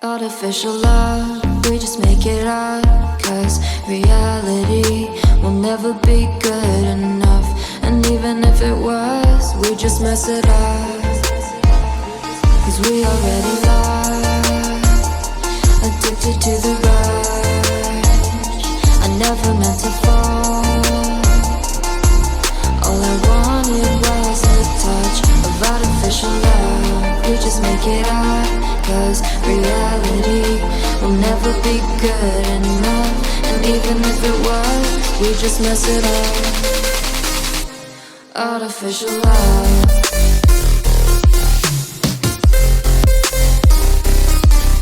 Artificial love, we just make it up. Cause reality will never be good enough. And even if it was, we just mess it up. Cause we already lost, addicted to the rush. I never meant to fall. All I wanted was a touch of artificial love. We just make it up. Cause reality will never be good enough. And even if it was, we just mess it up. Artificial love.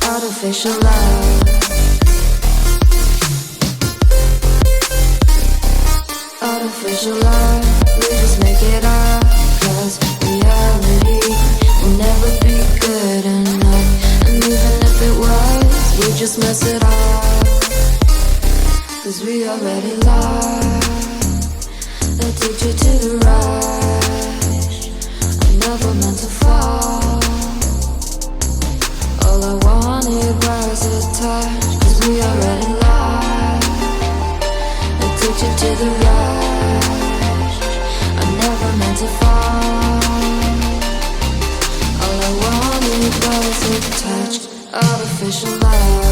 Artificial love. Artificial love. We just make it up. Cause reality will never be good enough. And even if it was, we just mess it up. Cause we already lost, addicted to the rush. I never meant to fall. All I wanted was a touch. Cause we already lost, addicted to the rush. I never meant to fall. All I wanted was a touch, artificial love.